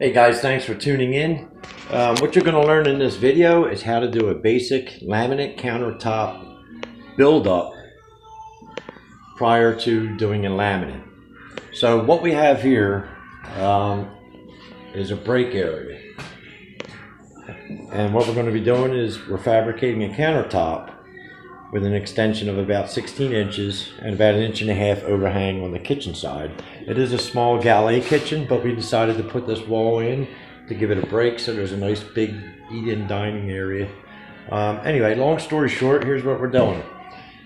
Hey guys, thanks for tuning in. What you're going to learn in this video is how to do a basic laminate countertop build-up prior to doing a laminate. So what we have here is a break area. And what we're going to be doing is we're fabricating a countertop with an extension of about 16 inches and about 1.5 inches overhang on the kitchen side. It is a small galley kitchen, but we decided to put this wall in to give it a break so there's a nice big eat-in dining area. Anyway, long story short, here's what we're doing.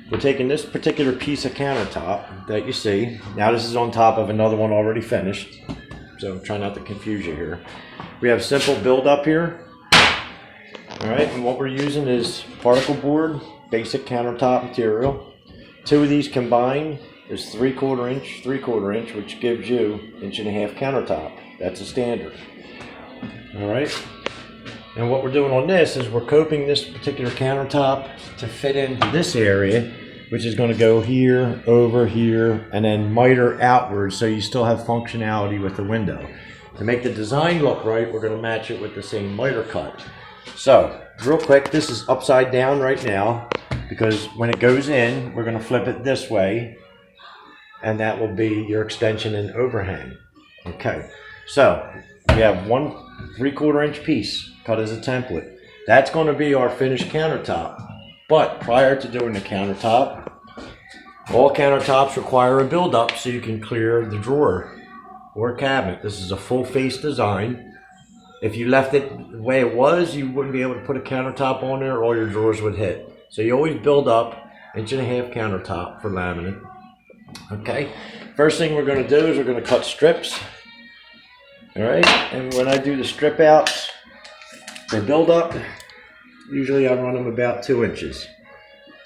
We're taking this particular piece of countertop that you see. Now this is on top of another one already finished, so try not to confuse you here. We have simple build up here. All right, and what we're using is particle board, basic countertop material. Two of these combined is 3/4 inch, which gives you 1.5 inch countertop. That's a standard. All right. And what we're doing on this is we're coping this particular countertop to fit into this area, which is going to go here, over here, and then miter outwards, so you still have functionality with the window. To make the design look right, we're going to match it with the same miter cut. So, real quick, this is upside down right now, because when it goes in, we're going to flip it this way, and that will be your extension and overhang. Okay, so we have one 3/4 inch piece cut as a template. That's going to be our finished countertop. But prior to doing the countertop, all countertops require a build-up so you can clear the drawer or cabinet. This is a full face design. If you left it the way it was, you wouldn't be able to put a countertop on there, all your drawers would hit. So you always build up 1.5 inch countertop for laminate. Okay, first thing we're going to do is we're going to cut strips. All right, and when I do the strip outs for build up, usually I run them about 2 inches.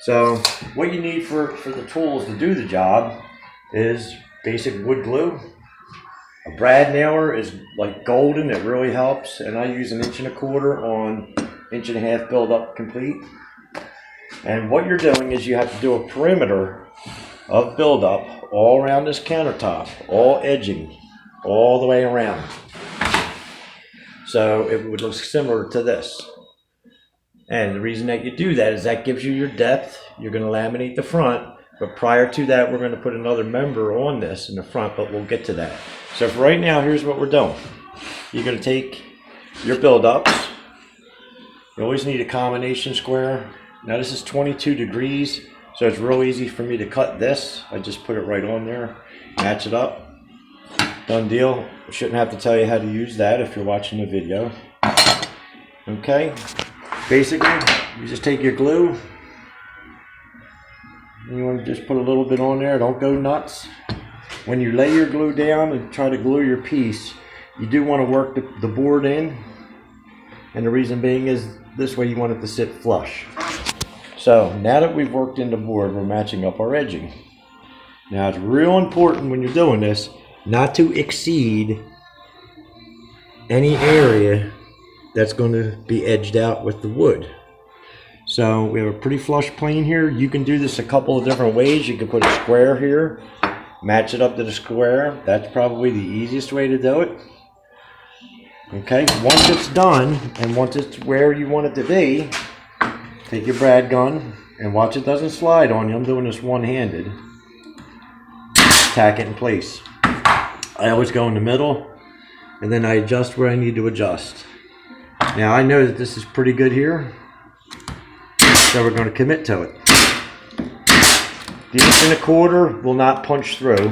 So what you need for the tools to do the job is basic wood glue. A brad nailer is like golden, it really helps, and I use 1.25 inch on 1.5 inch build up complete. And what you're doing is you have to do a perimeter of build up all around this countertop, all edging, all the way around. So it would look similar to this. And the reason that you do that is that gives you your depth. You're going to laminate the front, but prior to that we're going to put another member on this in the front, but we'll get to that. So for right now, here's what we're doing. You're going to take your build-ups. You always need a combination square. Now this is 22 degrees, so it's real easy for me to cut this. I just put it right on there, match it up. Done deal. I shouldn't have to tell you how to use that if you're watching the video. Okay. Basically, you just take your glue. You want to just put a little bit on there. Don't go nuts. When you lay your glue down and try to glue your piece, you do want to work the board in. And the reason being is this way you want it to sit flush. So now that we've worked in the board, we're matching up our edging. Now it's real important when you're doing this not to exceed any area that's going to be edged out with the wood. So we have a pretty flush plane here. You can do this a couple of different ways. You can put a square here, match it up to the square. That's probably the easiest way to do it. Okay, once it's done and once it's where you want it to be, take your brad gun and watch it doesn't slide on you. I'm doing this one-handed. Tack it in place. I always go in the middle and then I adjust where I need to adjust. Now I know that this is pretty good here, so we're going to commit to it. The 1.25 inch will not punch through,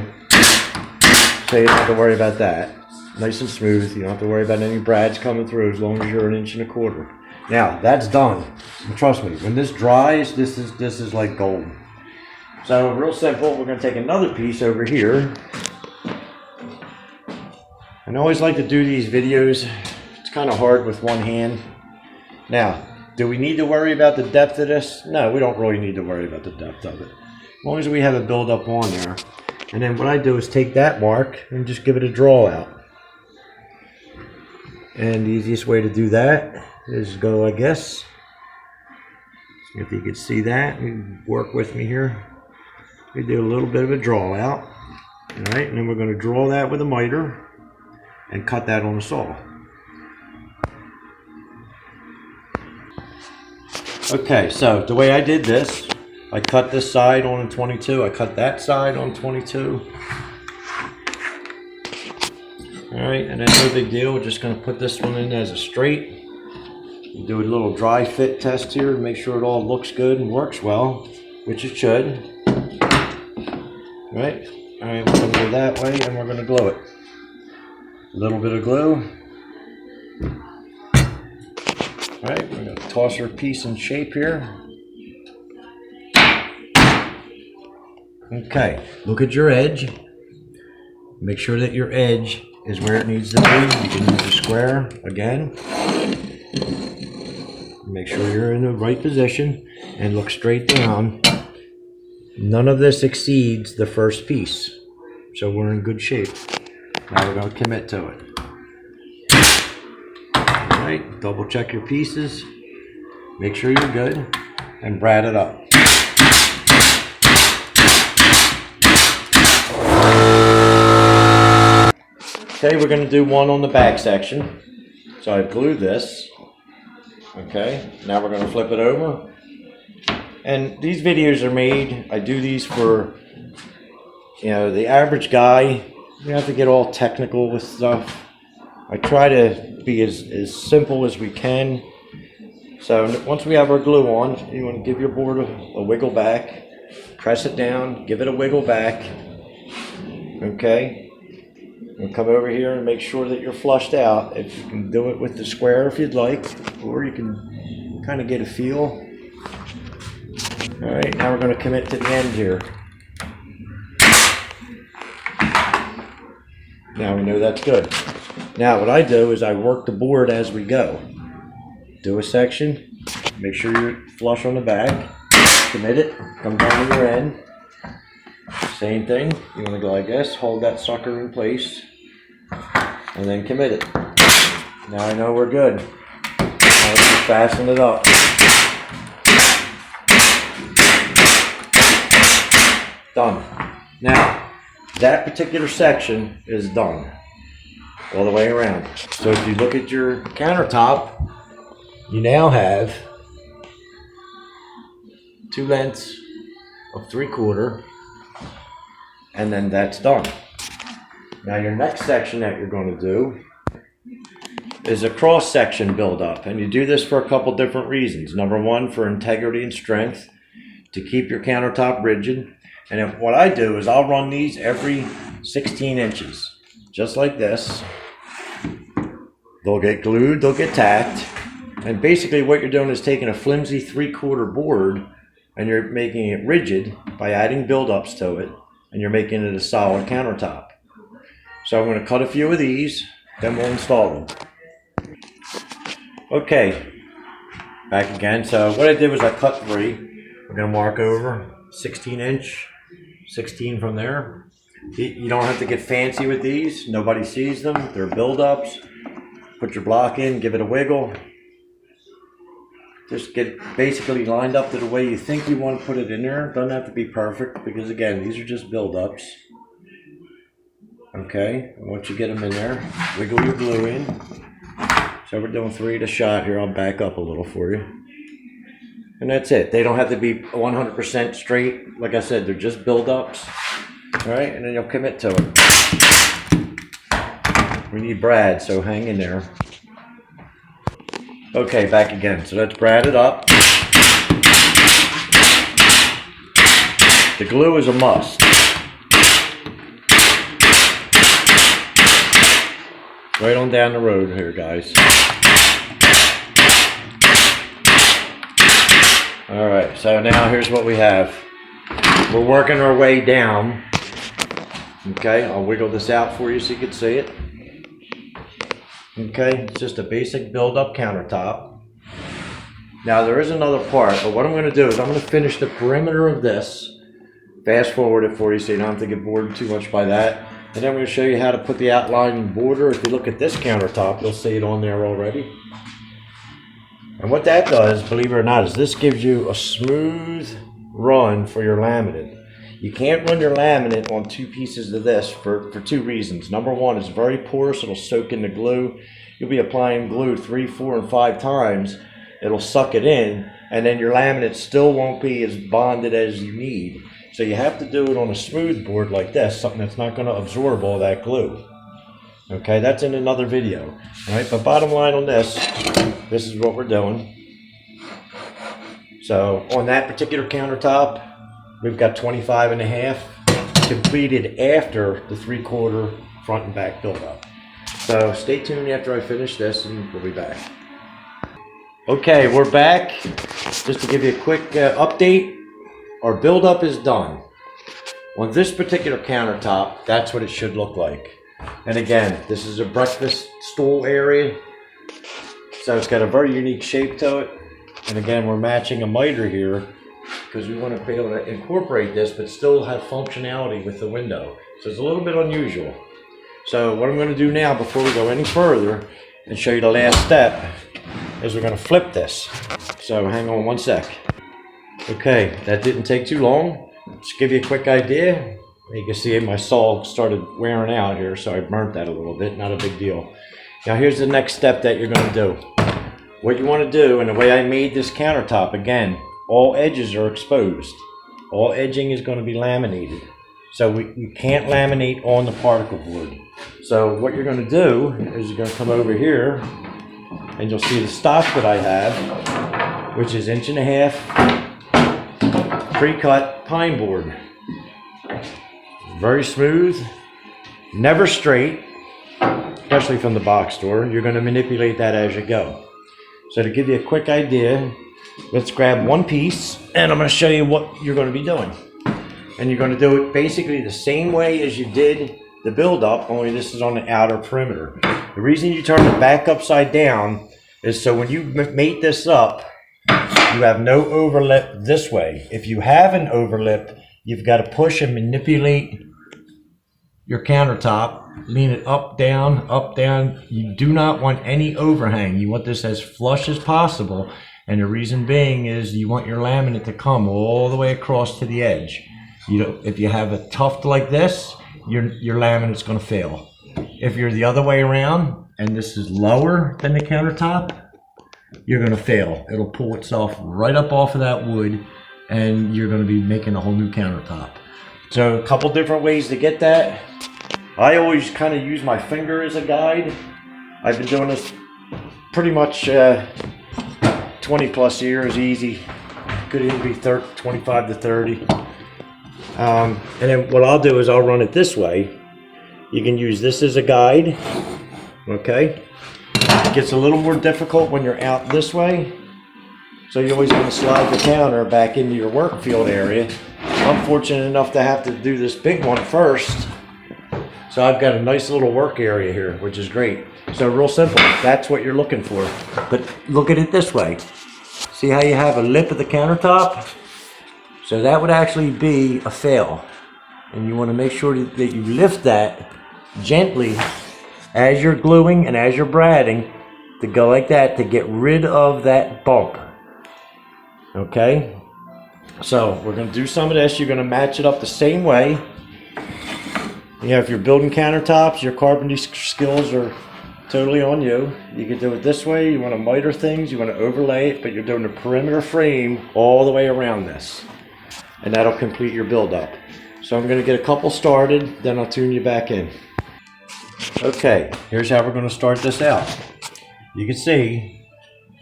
so you don't have to worry about that. Nice and smooth. You don't have to worry about any brads coming through as long as you're 1.25 inches. Now that's done. And trust me, when this dries, this is like gold. So real simple. We're going to take another piece over here. And I always like to do these videos. It's kind of hard with one hand. Now, do we need to worry about the depth of this? No, we don't really need to worry about the depth of it. As long as we have a build up on there. And then what I do is take that mark and just give it a draw out. And the easiest way to do that is go like this. See if you can see that. You work with me here. We do a little bit of a draw out. All right, and then we're going to draw that with a miter. and cut that on the saw. Okay, so the way I did this, I cut this side on a 22, I cut that side on 22. Alright, and then no big deal, we're just going to put this one in as a straight. Do a little dry fit test here to make sure it all looks good and works well, which it should. Alright, we're going to go that way and we're going to glue it. A little bit of glue. Alright, we're going to toss our piece in shape here. Okay, look at your edge. Make sure that your edge is where it needs to be. You can use a square again. Make sure you're in the right position and look straight down. None of this exceeds the first piece, so we're in good shape. Now we're going to commit to it. Alright, double check your pieces, make sure you're good, and brad it up. Okay, we're going to do one on the back section. So I've glued this. Okay, now we're going to flip it over. And these videos are made, I do these for, you know, the average guy. You have to get all technical with stuff. I try to be as simple as we can. So once we have our glue on, you want to give your board a wiggle back. Press it down, give it a wiggle back. Okay. And come over here and make sure that you're flushed out. If you can do it with the square if you'd like, or you can kind of get a feel. Alright, now we're going to commit to the end here. Now we know that's good. Now what I do is I work the board as we go. Do a section, make sure you're flush on the back, commit it, come down to your end. Same thing, you want to go like this, hold that sucker in place, and then commit it. Now I know we're good. Now let's just fasten it up. Done. Now, that particular section is done all the way around. So if you look at your countertop, you now have two lengths of 3/4, and then that's done. Now your next section that you're going to do is a cross section build up, and you do this for a couple different reasons. Number one, for integrity and strength, to keep your countertop rigid. And if, what I do is I'll run these every 16 inches, just like this. They'll get glued, they'll get tacked, and basically what you're doing is taking a flimsy 3/4 board and you're making it rigid by adding build-ups to it, and you're making it a solid countertop. So I'm going to cut a few of these, then we'll install them. Okay, back again. So what I did was I cut 3. We're going to mark over 16 inch, 16 from there. You don't have to get fancy with these. Nobody sees them. They're build-ups. Put your block in, give it a wiggle. Just get basically lined up to the way you think you want to put it in there. Doesn't have to be perfect because, again, these are just build-ups. Okay, and once you get them in there, wiggle your glue in. So we're doing 3 at a shot here. I'll back up a little for you. And that's it. They don't have to be 100% straight. Like I said, they're just build-ups. All right, and then you'll commit to it. We need brad, so hang in there. Okay, back again. So let's brad it up. The glue is a must. Right on down the road here, guys. All right, so now here's what we have. We're working our way down. Okay, I'll wiggle this out for you so you can see it. Okay, it's just a basic build-up countertop. Now there is another part, but what I'm going to do is I'm going to finish the perimeter of this. Fast forward it for you so you don't have to get bored too much by that. And then I'm going to show you how to put the outlining border. If you look at this countertop, you'll see it on there already. And what that does, believe it or not, is this gives you a smooth run for your laminate. You can't run your laminate on two pieces of this for two reasons. Number one, it's very porous. It'll soak in the glue. You'll be applying glue 3, 4, and 5 times. It'll suck it in, and then your laminate still won't be as bonded as you need. So you have to do it on a smooth board like this, something that's not going to absorb all that glue. Okay, that's in another video. All right, but bottom line on this is what we're doing. So on that particular countertop, we've got 25.5 completed after the 3/4 front and back build up. So stay tuned after I finish this and we'll be back. Okay, we're back. Just to give you a quick update, our build up is done. On this particular countertop, that's what it should look like. And again, this is a breakfast stool area. So it's got a very unique shape to it. And again, we're matching a miter here because we want to be able to incorporate this but still have functionality with the window. So it's a little bit unusual. So what I'm going to do now before we go any further and show you the last step is we're going to flip this. So hang on one sec. Okay, that didn't take too long. Just give you a quick idea. You can see my saw started wearing out here, so I burnt that a little bit, not a big deal. Now here's the next step that you're going to do. What you want to do, and the way I made this countertop, again, all edges are exposed. All edging is going to be laminated. So we can't laminate on the particle board. So what you're going to do is you're going to come over here, and you'll see the stock that I have, which is 1.5 inch pre-cut pine board. Very smooth, never straight, especially from the box store. You're going to manipulate that as you go. So to give you a quick idea, let's grab one piece and I'm going to show you what you're going to be doing. And you're going to do it basically the same way as you did the build up, only this is on the outer perimeter. The reason you turn it back upside down is so when you mate this up, you have no overlap this way. If you have an overlap, you've got to push and manipulate your countertop, lean it up, down, up, down. You do not want any overhang. You want this as flush as possible. And the reason being is you want your laminate to come all the way across to the edge. You know, if you have a tuft like this, your laminate's going to fail. If you're the other way around and this is lower than the countertop, you're going to fail. It'll pull itself right up off of that wood and you're going to be making a whole new countertop. So a couple different ways to get that. I always kind of use my finger as a guide. I've been doing this pretty much 20 plus years, easy. Could even be 25 to 30. And then what I'll do is I'll run it this way. You can use this as a guide, okay? It gets a little more difficult when you're out this way. So you always want to slide the counter back into your work field area. I'm fortunate enough to have to do this big one first. So I've got a nice little work area here, which is great. So real simple, that's what you're looking for. But look at it this way. See how you have a lip at the countertop? So that would actually be a fail. And you want to make sure that you lift that gently as you're gluing and as you're bradding to go like that to get rid of that bump. Okay? So we're going to do some of this. You're going to match it up the same way. You know, if you're building countertops, your carpentry skills are totally on you. You can do it this way. You want to miter things, you want to overlay it, but you're doing a perimeter frame all the way around this. And that'll complete your build up. So I'm going to get a couple started, then I'll tune you back in. Okay, here's how we're going to start this out. You can see,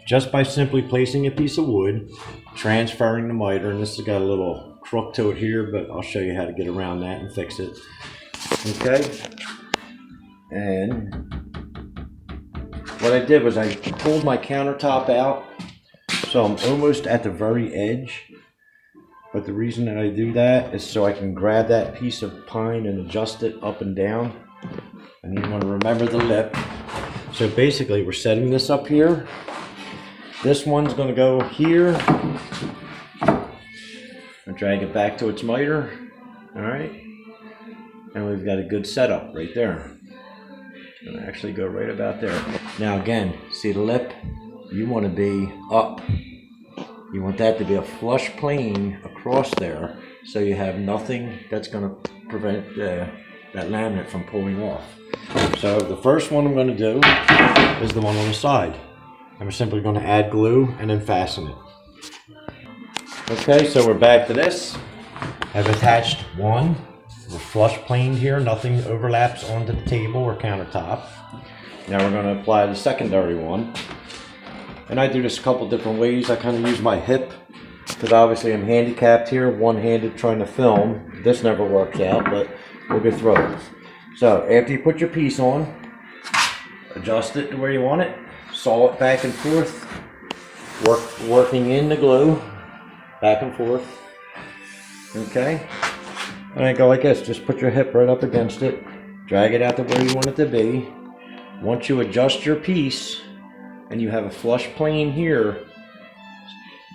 just by simply placing a piece of wood, transferring the miter, and this has got a little crook to it here, but I'll show you how to get around that and fix it. Okay, and what I did was I pulled my countertop out, so I'm almost at the very edge. But the reason that I do that is so I can grab that piece of pine and adjust it up and down. And you want to remember the lip. So basically we're setting this up here. This one's going to go here. And drag it back to its miter. Alright. And we've got a good setup right there. It's going to actually go right about there. Now again, see the lip? You want to be up. You want that to be a flush plane across across there, so you have nothing that's going to prevent that laminate from pulling off. So the first one I'm going to do is the one on the side. I'm simply going to add glue and then fasten it. Okay, so we're back to this. I've attached one. We're flush planed here, nothing overlaps onto the table or countertop. Now we're going to apply the secondary one. And I do this a couple different ways. I kind of use my hip, because obviously I'm handicapped here, one-handed trying to film. This never works out, but we'll get through it. So after you put your piece on, adjust it to where you want it, saw it back and forth, working in the glue, back and forth. Okay? And I go like this, just put your hip right up against it, drag it out to where you want it to be. Once you adjust your piece, and you have a flush plane here,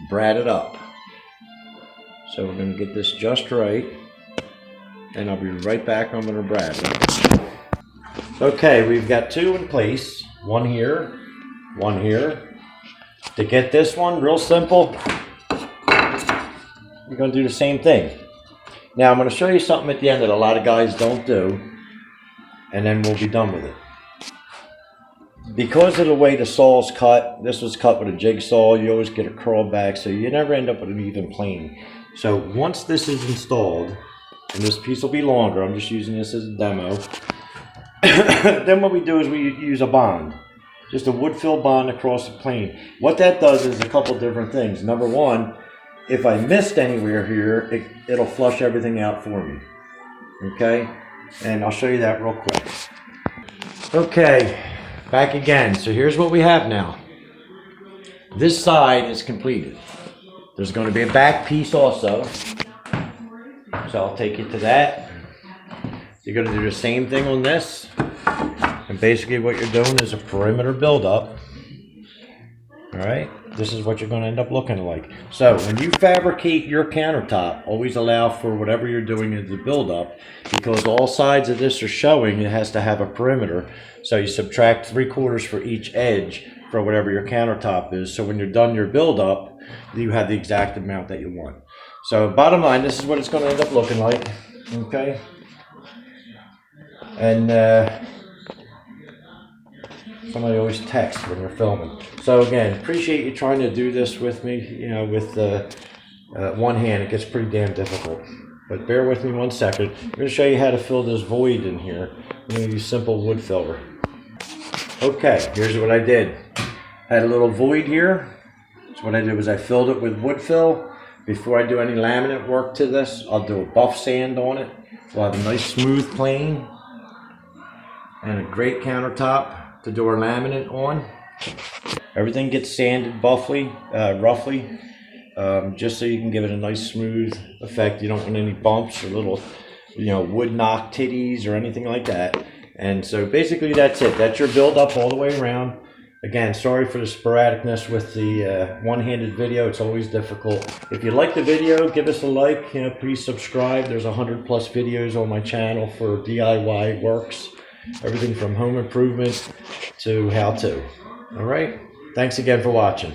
brad it up. So we're going to get this just right, and I'll be right back. I'm going to brad it. Okay, we've got two in place, one here, one here. To get this one, real simple, you're going to do the same thing. Now I'm going to show you something at the end that a lot of guys don't do, and then we'll be done with it. Because of the way the saw's cut, this was cut with a jigsaw, you always get a curl back, so you never end up with an even plane. So once this is installed, and this piece will be longer, I'm just using this as a demo, then what we do is we use a bond. Just a wood fill bond across the plane. What that does is a couple different things. Number one, if I missed anywhere here, it'll flush everything out for me. Okay? And I'll show you that real quick. Okay. Back again. So here's what we have now. This side is completed. There's going to be a back piece also. So I'll take you to that. You're going to do the same thing on this. And basically what you're doing is a perimeter buildup. Alright? This is what you're going to end up looking like. So when you fabricate your countertop, always allow for whatever you're doing as a buildup, because all sides of this are showing it has to have a perimeter. So you subtract 3/4 for each edge for whatever your countertop is. So when you're done your buildup, you have the exact amount that you want. So bottom line, this is what it's going to end up looking like. Okay? And somebody always texts when you're filming. So again, appreciate you trying to do this with me. You know, with one hand, it gets pretty damn difficult. But bear with me 1 second. I'm going to show you how to fill this void in here. I'm going to use simple wood filler. Okay, here's what I did. I had a little void here. So what I did was I filled it with wood fill. Before I do any laminate work to this, I'll do a buff sand on it. We'll have a nice smooth plane and a great countertop to do our laminate on. Everything gets sanded roughly, just so you can give it a nice smooth effect. You don't want any bumps or little, wood knock titties or anything like that. And so basically that's it. That's your build up all the way around. Again, sorry for the sporadicness with the one-handed video. It's always difficult. If you like the video, give us a like. Please subscribe. There's 100+ videos on my channel for DIY works. Everything from home improvement to how-to. All right. Thanks again for watching.